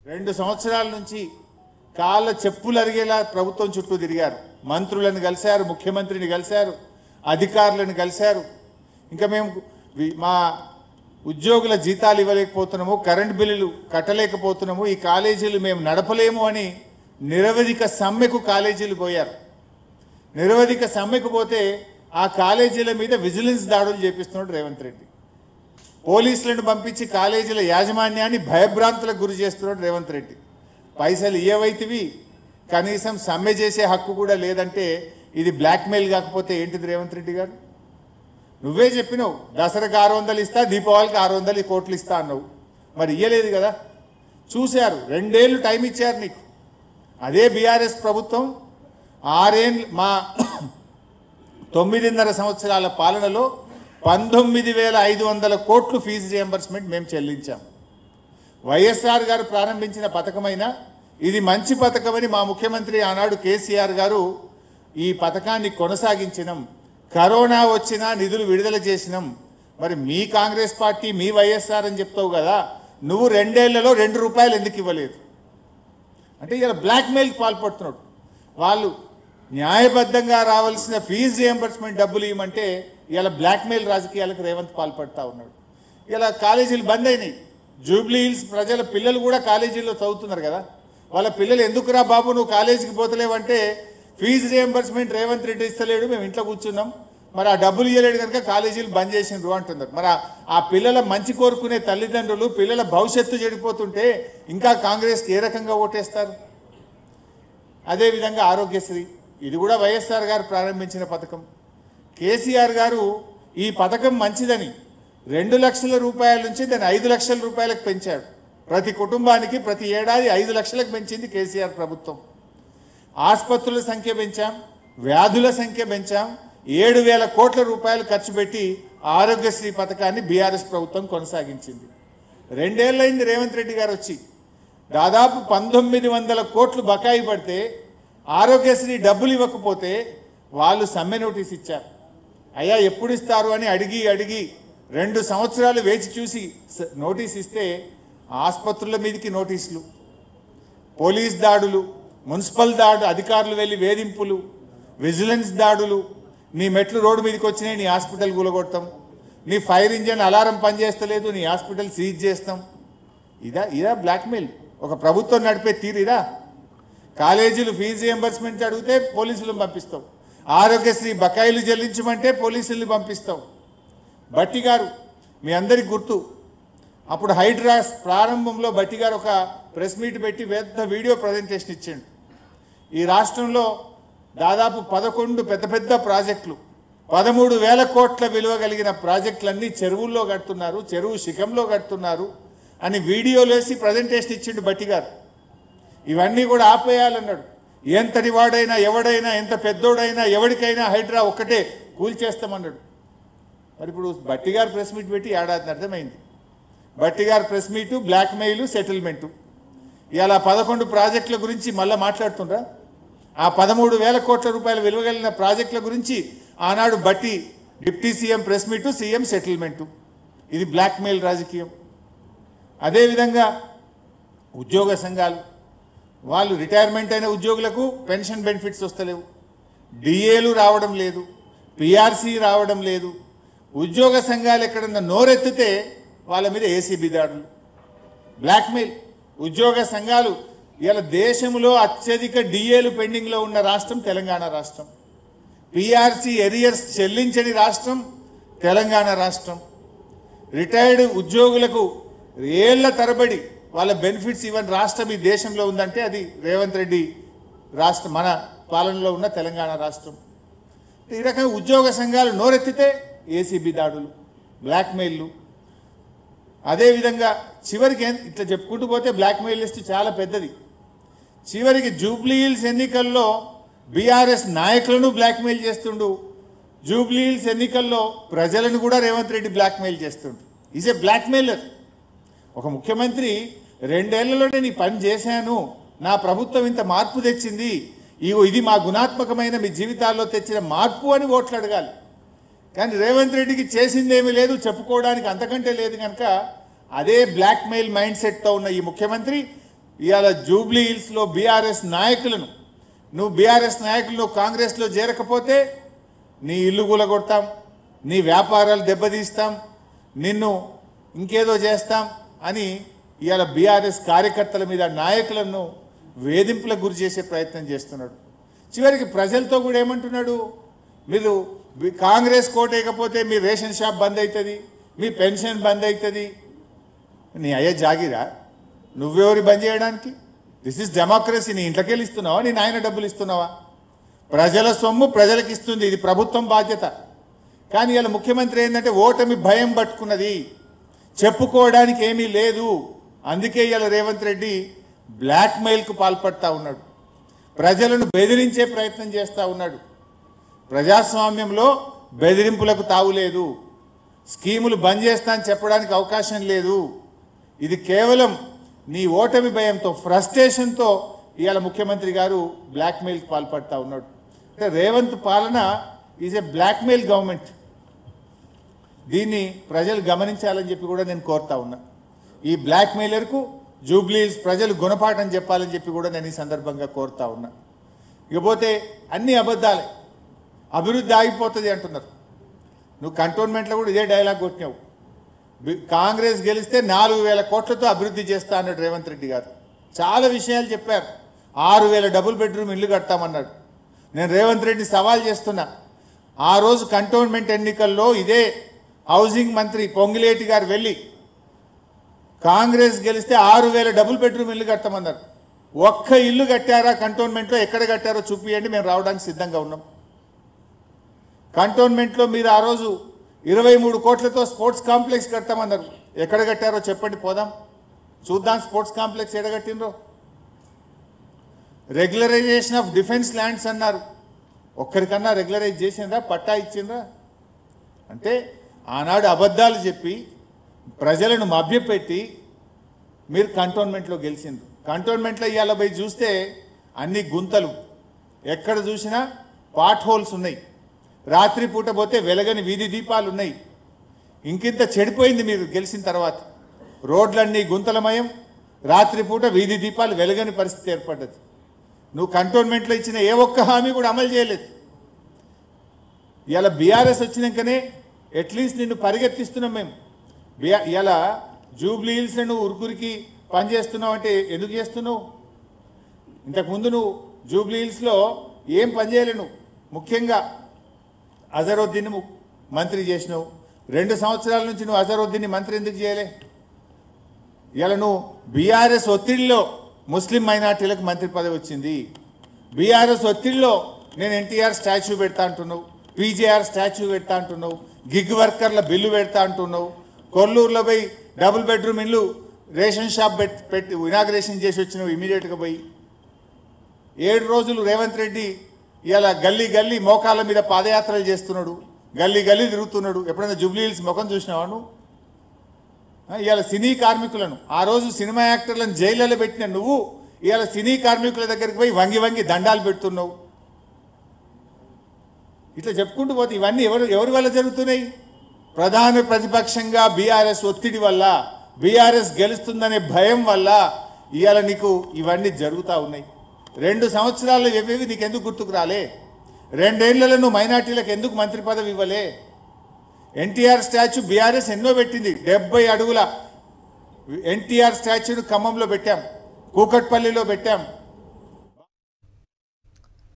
2 సంవత్సరాల నుంచి కాళ్ళ చెప్పులు అరిగేలా ప్రభుత్వం చుట్టూ తిరిగారు. మంత్రులను కలిశారు, ముఖ్యమంత్రిని కలిశారు, అధికారులను కలిశారు. ఇంకా మేము మా ఉద్యోగుల జీతాలు ఇవ్వలేకపోతున్నాము, కరెంట్ బిల్లులు కట్టలేకపోతున్నాము, ఈ కాలేజీలు మేము నడపలేము అని నిరవధిక సమ్మెకు కాలేజీలు పోయారు. నిరవధిక సమ్మెకు పోతే ఆ కాలేజీల మీద విజిలెన్స్ దాడులు చేపిస్తున్నాడు రేవంత్ రెడ్డి. పోలీసులను పంపించి కాలేజీల యాజమాన్యాన్ని భయభ్రాంతులకు గురి చేస్తున్నాడు రేవంత్ రెడ్డి. పైసలు ఇయ్యవైతివి, కనీసం సమ్మె చేసే హక్కు కూడా లేదంటే ఇది బ్లాక్మెయిల్ కాకపోతే ఏంటిది రేవంత్ రెడ్డి గారు? నువ్వే చెప్పినావు దసరాకు 600 ఇస్తా, దీపావళికి 600 కోట్లు ఇస్తా అన్నావు. మరి ఇయ్యలేదు కదా. చూశారు, 2 ఏళ్ళు టైం ఇచ్చారు నీకు. అదే బీఆర్ఎస్ ప్రభుత్వం 6 ఏళ్ళు మా 9.5 సంవత్సరాల పాలనలో 19,500 కోట్లు ఫీజు రియంబర్స్మెంట్ మేము చెల్లించాం. వైఎస్ఆర్ గారు ప్రారంభించిన పథకమైన ఇది మంచి పథకమని మా ముఖ్యమంత్రి ఆనాడు కేసీఆర్ గారు ఈ పథకాన్ని కొనసాగించినాం. కరోనా వచ్చినా నిధులు విడుదల చేసినాం. మరి మీ కాంగ్రెస్ పార్టీ మీ వైఎస్ఆర్ అని చెప్తావు కదా, నువ్వు 2 ఏళ్లలో 2 రూపాయలు ఎందుకు ఇవ్వలేదు అంటే ఇలా బ్లాక్మెయిల్కి పాల్పడుతున్నాడు. వాళ్ళు న్యాయబద్ధంగా రావాల్సిన ఫీజు రియంబర్స్మెంట్ డబ్బులు ఇవ్వమంటే ఇలా బ్లాక్మెయిల్ రాజకీయాలకు రేవంత్ పాల్పడతా ఉన్నాడు. ఇలా కాలేజీలు బంద్ అయినాయి. జూబ్లీ హిల్స్ ప్రజల పిల్లలు కూడా కాలేజీల్లో చదువుతున్నారు కదా, వాళ్ళ పిల్లలు ఎందుకురా బాబు నువ్వు కాలేజీకి పోతలేవంటే ఫీజు రియంబర్స్మెంట్ రేవంత్ రెడ్డి ఇస్తలేడు, మేము ఇంట్లో కూర్చున్నాం, మరి ఆ డబ్బులు ఇవ్వలేడు కనుక కాలేజీలు బంద్ చేసిండ్రు అంటున్నారు. మరి ఆ పిల్లల మంచి కోరుకునే తల్లిదండ్రులు పిల్లల భవిష్యత్తు చెడిపోతుంటే ఇంకా కాంగ్రెస్కి ఏ రకంగా ఓటేస్తారు? అదేవిధంగా ఆరోగ్యశ్రీ, ఇది కూడా వైఎస్ఆర్ గారు ప్రారంభించిన పథకం. కేసీఆర్ గారు ఈ పథకం మంచిదని 2 లక్షల రూపాయల నుంచి దాన్ని 5 లక్షల రూపాయలకు పెంచాడు. ప్రతి కుటుంబానికి ప్రతి ఏడాది 5 లక్షలకు పెంచింది కేసీఆర్ ప్రభుత్వం. ఆసుపత్రుల సంఖ్య పెంచాం, వ్యాధుల సంఖ్య పెంచాం. 7,000 కోట్ల రూపాయలు ఖర్చు పెట్టి ఆరోగ్యశ్రీ పథకాన్ని బీఆర్ఎస్ ప్రభుత్వం కొనసాగించింది. 2 ఏళ్ళైంది రేవంత్ రెడ్డి గారు వచ్చి. దాదాపు 1900 కోట్లు బకాయి పడితే ఆరోగ్యశ్రీ డబ్బులు ఇవ్వకపోతే వాళ్ళు సమ్మె నోటీస్ ఇచ్చారు. అయ్యా ఎప్పుడు ఇస్తారు అని అడిగి 2 సంవత్సరాలు వేచి చూసి నోటీస్ ఇస్తే ఆసుపత్రుల మీదకి నోటీసులు, పోలీస్ దాడులు, మున్సిపల్ అధికారులు వెళ్ళి వేధింపులు, విజిలెన్స్ దాడులు, నీ మెట్లు రోడ్డు మీదకి వచ్చినాయి, నీ హాస్పిటల్ కూలగొడతాం, నీ ఫైర్ ఇంజన్ అలారం పనిచేస్తలేదు, నీ హాస్పిటల్ సీజ్ చేస్తాం. ఇదా బ్లాక్మెయిల్? ఒక ప్రభుత్వం నడిపే తీరు ఇదా? కాలేజీలు ఫీజు రియంబర్స్మెంట్ అడిగితే పోలీసులను పంపిస్తాం, ఆరోగ్యశ్రీ బకాయిలు చెల్లించమంటే పోలీసుల్ని పంపిస్తాం. భట్టి గారు మీ అందరికి గుర్తు, అప్పుడు హైడ్రాస్ ప్రారంభంలో భట్టి గారు ఒక ప్రెస్ మీట్ పెట్టి పెద్ద వీడియో ప్రజెంటేషన్ ఇచ్చాడు. ఈ రాష్ట్రంలో దాదాపు 11 పెద్ద ప్రాజెక్టులు, 13,000 కోట్ల విలువ కలిగిన ప్రాజెక్టులన్నీ చెరువుల్లో కడుతున్నారు, చెరువు శిఖంలో కడుతున్నారు అని వీడియోలేసి ప్రజెంటేషన్ ఇచ్చిండు భట్టి గారు. ఇవన్నీ కూడా ఆపేయాలన్నాడు. ఎంతటి వాడైనా ఎవడైనా ఎంత పెద్దోడైనా ఎవరికైనా హైడ్రా ఒక్కటే కూల్చేస్తామన్నాడు. మరి ఇప్పుడు భట్టి గారు ప్రెస్ మీట్ పెట్టి ఏడాది అర్థమైంది. భట్టి గారు ప్రెస్ మీటు, బ్లాక్మెయిల్, సెటిల్మెంటు. ఇలా 11 ప్రాజెక్టుల గురించి మళ్ళీ మాట్లాడుతుండ్రా? ఆ 13,000 కోట్ల రూపాయల విలువ కలిగిన ప్రాజెక్టుల గురించి ఆనాడు Bhatti deputy CM press meet, CM settlement. ఇది బ్లాక్మెయిల్ రాజకీయం. అదేవిధంగా ఉద్యోగ సంఘాలు, వాళ్ళు రిటైర్మెంట్ అయిన ఉద్యోగులకు పెన్షన్ బెనిఫిట్స్ వస్తలేవు, డిఏలు రావడం లేదు, పిఆర్సీ రావడం లేదు. ఉద్యోగ సంఘాలు ఎక్కడన్నా నోరెత్తితే వాళ్ళ మీద ఏసీబీ దాడులు, బ్లాక్మెయిల్. ఉద్యోగ సంఘాలు ఇలా దేశంలో అత్యధిక డిఏలు పెండింగ్లో ఉన్న రాష్ట్రం తెలంగాణ రాష్ట్రం. పిఆర్సీ ఎరియర్స్ చెల్లించని రాష్ట్రం తెలంగాణ రాష్ట్రం. రిటైర్డ్ ఉద్యోగులకు ఏళ్ల తరబడి వాళ్ళ బెనిఫిట్స్ ఇవ్వని రాష్ట్రం ఈ దేశంలో ఉందంటే అది రేవంత్ రెడ్డి రాష్ట్రం, మన పాలనలో ఉన్న తెలంగాణ రాష్ట్రం. ఈ రకంగా ఉద్యోగ సంఘాలు నోరెత్తితే ఏసీబీ దాడులు, బ్లాక్మెయిల్లు. అదేవిధంగా చివరికి ఇట్లా చెప్పుకుంటూ పోతే బ్లాక్మెయిల్ లిస్ట్ చాలా పెద్దది. చివరికి జూబ్లీ హిల్స్ ఎన్నికల్లో బీఆర్ఎస్ నాయకులను బ్లాక్మెయిల్ చేస్తుండు, జూబ్లీ హిల్స్ ఎన్నికల్లో ప్రజలను కూడా రేవంత్ రెడ్డి బ్లాక్మెయిల్ చేస్తుండు. Is a blackmailer. ఒక ముఖ్యమంత్రి 2 ఏళ్లలోనే నీ పని చేశాను, నా ప్రభుత్వం ఇంత మార్పు తెచ్చింది, ఇది మా గుణాత్మకమైన మీ జీవితాల్లో తెచ్చిన మార్పు అని ఓట్లు అడగాలి. కానీ రేవంత్ రెడ్డికి చేసిందేమీ లేదు, చెప్పుకోవడానికి అంతకంటే లేదు కనుక అదే బ్లాక్మెయిల్ మైండ్ సెట్తో ఉన్న ఈ ముఖ్యమంత్రి ఇవాళ జూబ్లీ హిల్స్లో బీఆర్ఎస్ నాయకులను నువ్వు బీఆర్ఎస్ నాయకులు కాంగ్రెస్లో చేరకపోతే నీ ఇల్లు కూలగొడతాం, నీ వ్యాపారాలు దెబ్బతీస్తాం, నిన్ను ఇంకేదో చేస్తాం అని ఇవాళ బీఆర్ఎస్ కార్యకర్తల మీద నాయకులను వేధింపులకు గురి చేసే ప్రయత్నం చేస్తున్నాడు. చివరికి ప్రజలతో కూడా ఏమంటున్నాడు, మీరు కాంగ్రెస్ కోటేయకపోతే మీ రేషన్ షాప్ బంద్ అవుతుంది, మీ పెన్షన్ బంద్ అవుతుంది. నీ అయ్యే జాగిరా, నువ్వెవరి బంద్ చేయడానికి? This is democracy. నీ ఇంట్లోకి వెళ్ళి ఇస్తున్నావా, నీ నాయన డబ్బులు ఇస్తున్నావా? ప్రజల సొమ్ము ప్రజలకు ఇస్తుంది, ఇది ప్రభుత్వం బాధ్యత. కానీ ఇలా ముఖ్యమంత్రి ఏంటంటే ఓటమి భయం పట్టుకున్నది, చెప్పుకోవడానికి ఏమీ లేదు. అందుకే ఇలా రేవంత్ రెడ్డి బ్లాక్మెయిల్కు పాల్పడతా ఉన్నాడు, ప్రజలను బెదిరించే ప్రయత్నం చేస్తూ ఉన్నాడు. ప్రజాస్వామ్యంలో బెదిరింపులకు తావులేదు, స్కీములు బంద్ చేస్తా అని చెప్పడానికి అవకాశం లేదు. ఇది కేవలం నీ ఓటమి భయంతో, ఫ్రస్ట్రేషన్తో ఇవాళ ముఖ్యమంత్రి గారు బ్లాక్మెయిల్కి పాల్పడతా ఉన్నాడు. అంటే రేవంత్ పాలన ఈజ్ ఏ బ్లాక్మెయిల్ గవర్నమెంట్. దీన్ని ప్రజలు గమనించాలని చెప్పి కూడా నేను కోరుతా ఉన్నా. ఈ బ్లాక్మెయిలర్కు జూబ్లీ హిల్స్ ప్రజలు గుణపాఠం చెప్పాలని చెప్పి కూడా నేను ఈ సందర్భంగా కోరుతా ఉన్నా. ఇకపోతే అన్ని అబద్ధాలే, అభివృద్ధి ఆగిపోతుంది అంటున్నారు. నువ్వు కంటోన్మెంట్లో కూడా ఇదే డైలాగ్ కొట్టినావు. కాంగ్రెస్ గెలిస్తే 4,000 కోట్లతో అభివృద్ధి చేస్తా అన్నాడు రేవంత్ రెడ్డి గారు. చాలా విషయాలు చెప్పారు. 6,000 డబుల్ బెడ్రూమ్ ఇల్లు కడతామన్నాడు. నేను రేవంత్ రెడ్డి సవాల్ చేస్తున్నా, ఆ రోజు కంటోన్మెంట్ ఎన్నికల్లో ఇదే హౌసింగ్ మంత్రి పొంగిలేటి గారు వెళ్ళి కాంగ్రెస్ గెలిస్తే 6,000 డబుల్ బెడ్రూమ్ ఇల్లు కడతామన్నారు. ఒక్క ఇల్లు కట్టారా కంటోన్మెంట్లో? ఎక్కడ కట్టారో చూపియండి, మేము రావడానికి సిద్ధంగా ఉన్నాం. కంటోన్మెంట్లో మీరు ఆ రోజు 23 కోట్లతో స్పోర్ట్స్ కాంప్లెక్స్ కడతామన్నారు. ఎక్కడ కట్టారో చెప్పండి, పోదాం చూద్దాం స్పోర్ట్స్ కాంప్లెక్స్ ఎక్కడ కట్టినరో. రెగ్యులరైజేషన్ ఆఫ్ డిఫెన్స్ ల్యాండ్స్ అన్నారు. ఒక్కరికన్నా రెగ్యులరైజ్ చేసిందా, పట్టా ఇచ్చిందా? అంటే ఆనాడు అబద్ధాలు చెప్పి ప్రజలను మభ్యపెట్టి మీరు కంటోన్మెంట్లో గెలిచిండ్రు. కంటోన్మెంట్లో ఇవాళ పోయి చూస్తే అన్ని గుంతలు, ఎక్కడ చూసినా పాట్ హోల్స్ ఉన్నాయి. రాత్రిపూట పోతే వెలగని వీధి దీపాలు ఉన్నాయి. ఇంకింత చెడిపోయింది మీరు గెలిచిన తర్వాత. రోడ్లన్నీ గుంతలమయం, రాత్రిపూట వీధి దీపాలు వెలగని పరిస్థితి ఏర్పడ్డది. నువ్వు కంటోన్మెంట్లో ఇచ్చిన ఏ ఒక్క హామీ కూడా అమలు చేయలేదు. ఇలా బీఆర్ఎస్ వచ్చినాకనే అట్లీస్ట్ నిన్ను పరిగెత్తిస్తున్నాం మేము. ఇలా జూబ్లీ హిల్స్ నువ్వు ఉరుకురికి పనిచేస్తున్నావు అంటే ఎందుకు చేస్తున్నావు? ఇంతకుముందు నువ్వు జూబ్లీ హిల్స్లో ఏం పనిచేయలేవు. నువ్వు ముఖ్యంగా అజరుద్దీన్ మంత్రి చేసినావు. 2 సంవత్సరాల నుంచి నువ్వు అజరుద్దీన్ని మంత్రి ఎందుకు చేయలే? ఇలా నువ్వు బీఆర్ఎస్ ఒత్తిడిలో ముస్లిం మైనార్టీలకు మంత్రి పదవి వచ్చింది. బీఆర్ఎస్ ఒత్తిడిలో నేను ఎన్టీఆర్ స్టాచ్యూ పెడతా అంటున్నావు, పీజేఆర్ స్టాచ్యూ పెడతా అంటున్నావు, గిగ్ వర్కర్ల బిల్లు పెడతా అంటున్నావు. కొల్లూరులో పోయి డబుల్ బెడ్రూమ్ ఇల్లు రేషన్ షాప్ పెట్టి ఇనాగ్రేషన్ చేసి వచ్చినావు ఇమీడియట్గా పోయి. 7 రోజులు రేవంత్ రెడ్డి ఇలా గల్లీ గల్లీ మోకాళ్ళ మీద పాదయాత్రలు చేస్తున్నాడు, గల్లీ గల్లీ తిరుగుతున్నాడు. ఎప్పుడైనా జూబ్లీ హిల్స్ ముఖం చూసినావా నువ్వు? ఇవాళ సినీ కార్మికులను, ఆ రోజు సినిమా యాక్టర్లను జైళ్ళలో పెట్టిన నువ్వు ఇవాళ సినీ కార్మికుల దగ్గరికి పోయి వంగి వంగి దండాలు పెడుతున్నావు. ఇట్లా చెప్పుకుంటూ పోతే ఇవన్నీ ఎవరి వల్ల జరుగుతున్నాయి? ప్రధాన ప్రతిపక్షంగా బీఆర్ఎస్ ఒత్తిడి వల్ల, బీఆర్ఎస్ గెలుస్తుందనే భయం వల్ల ఇవాళ నీకు ఇవన్నీ జరుగుతూ ఉన్నాయి. 2 సంవత్సరాలు ఇవేవి నీకు ఎందుకు గుర్తుకు రాలే? 2 ఏళ్లలో నువ్వు మైనార్టీలకు ఎందుకు మంత్రి పదవి ఇవ్వలే? ఎన్టీఆర్ స్టాచ్యూ బీఆర్ఎస్ ఎన్నో పెట్టింది. 70 అడుగుల ఎన్టీఆర్ స్టాచ్యూను ఖమ్మంలో పెట్టాం, కూకట్పల్లిలో పెట్టాం,